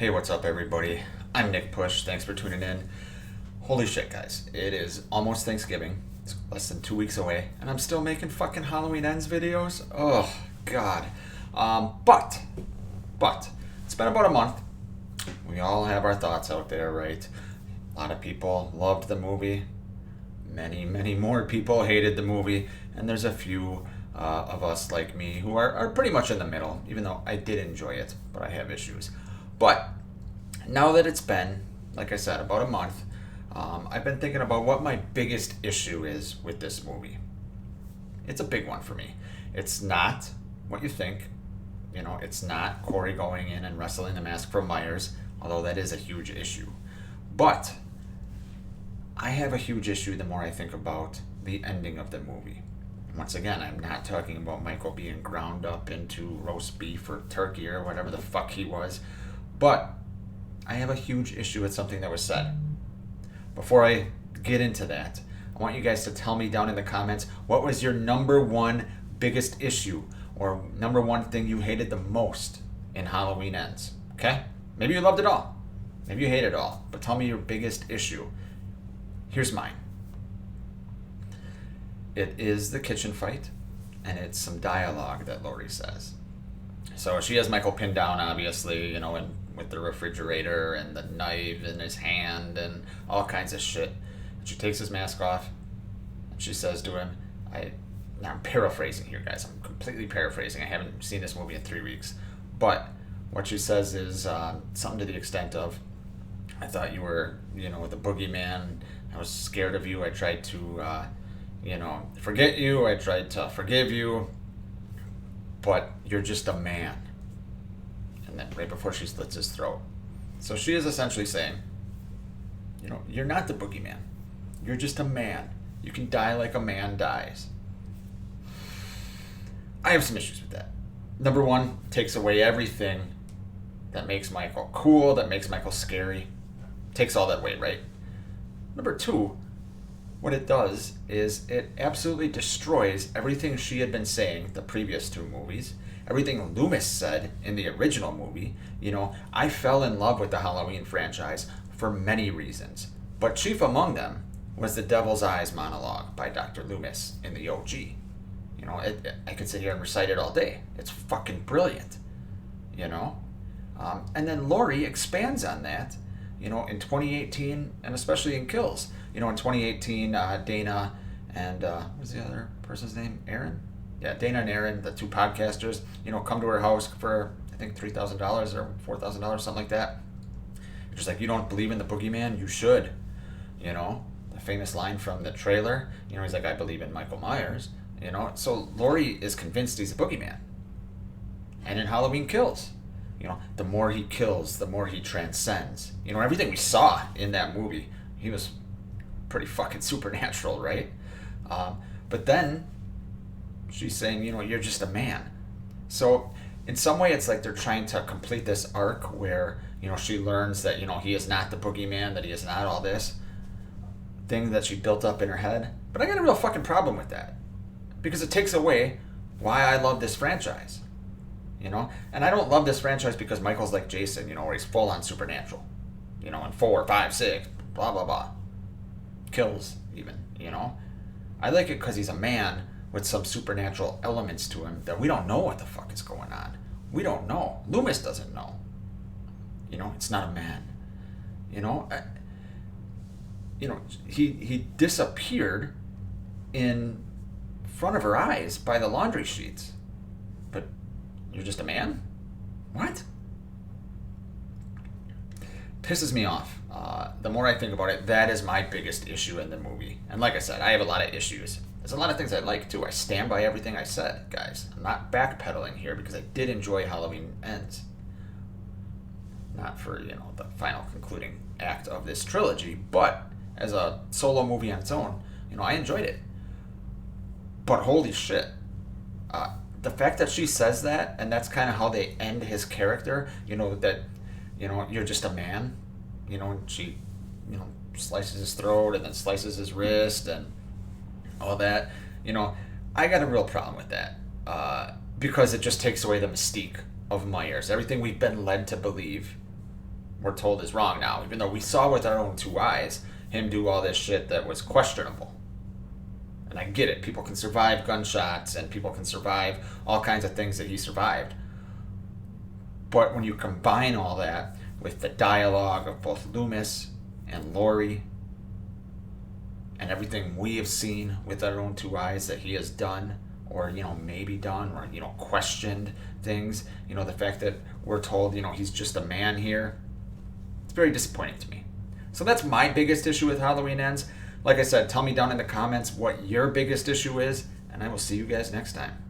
Hey, what's up, everybody? I'm Nick Push. Thanks for tuning in. Holy shit, guys. It is almost Thanksgiving. It's less than 2 weeks away, and I'm still making fucking Halloween Ends videos. Oh, God. But, it's been about a month. We all have our thoughts out there, right? A lot of people loved the movie. Many more people hated the movie, and there's a few of us like me who are pretty much in the middle, even though I did enjoy it, but I have issues. But now that it's been, like I said, about a month, I've been thinking about what my biggest issue is with this movie. It's a big one for me. It's not what you think. You know, it's not Corey going in and wrestling the mask from Myers, although that is a huge issue. But I have a huge issue the more I think about the ending of the movie. Once again, I'm not talking about Michael being ground up into roast beef or turkey or whatever the fuck he was, but I have a huge issue with something that was said. Before I get into that, I want you guys to tell me down in the comments what was your number one biggest issue or number one thing you hated the most in Halloween Ends. Okay? Maybe you loved it all. Maybe you hated it all. But tell me your biggest issue. Here's mine. It is the kitchen fight, and it's some dialogue that Laurie says. So she has Michael pinned down, obviously, and with the refrigerator and the knife in his hand and all kinds of shit. And she takes his mask off, and she says to him, now I'm paraphrasing here, guys. I'm completely paraphrasing. I haven't seen this movie in 3 weeks. But what she says is something to the extent of, I thought you were, the boogeyman. I was scared of you. I tried to, forget you. I tried to forgive you. But you're just a man. And then right before she slits his throat. So she is essentially saying, you're not the boogeyman. You're just a man. You can die like a man dies. I have some issues with that. Number one, takes away everything that makes Michael cool, that makes Michael scary. Takes all that away, right? Number two, what it does is it absolutely destroys everything she had been saying the previous two movies, everything Loomis said in the original movie. I fell in love with the Halloween franchise for many reasons, but chief among them was the Devil's Eyes monologue by Dr. Loomis in the OG. I could sit here and recite it all day. It's fucking brilliant, and then Laurie expands on that, in 2018, and especially in Kills. In 2018, Dana and, what's the other person's name? Aaron? Yeah, Dana and Aaron, the two podcasters, come to her house for, I think, $3,000 or $4,000, something like that. You're just like, you don't believe in the boogeyman? You should. The famous line from the trailer, he's like, I believe in Michael Myers. So Laurie is convinced he's a boogeyman. And in Halloween Kills, the more he kills, the more he transcends. Everything we saw in that movie, he was pretty fucking supernatural, right? But then she's saying, you're just a man. So in some way, it's like they're trying to complete this arc where, she learns that, he is not the boogeyman, that he is not all this thing that she built up in her head. But I got a real fucking problem with that. Because it takes away why I love this franchise. And I don't love this franchise because Michael's like Jason, where he's full on supernatural. In 4, 5, 6, blah, blah, blah. Kills, even, I like it because he's a man with some supernatural elements to him that we don't know what the fuck is going on. We don't know. Loomis doesn't know. It's not a man. He disappeared in front of her eyes by the laundry sheets. But you're just a man? What? Pisses me off. The more I think about it, that is my biggest issue in the movie. And like I said, I have a lot of issues. There's a lot of things I like too. I stand by everything I said, guys. I'm not backpedaling here because I did enjoy Halloween Ends. Not for, the final concluding act of this trilogy, but as a solo movie on its own, I enjoyed it. But holy shit. The fact that she says that, and that's kind of how they end his character, that, you're just a man, and she, slices his throat and then slices his wrist and all that, I got a real problem with that. Because it just takes away the mystique of Myers. Everything we've been led to believe we're told is wrong now, even though we saw with our own two eyes him do all this shit that was questionable. And I get it. People can survive gunshots and people can survive all kinds of things that he survived. But when you combine all that with the dialogue of both Loomis and Laurie and everything we have seen with our own two eyes that he has done or, maybe done or, questioned things, the fact that we're told, he's just a man here, it's very disappointing to me. So that's my biggest issue with Halloween Ends. Like I said, tell me down in the comments what your biggest issue is, and I will see you guys next time.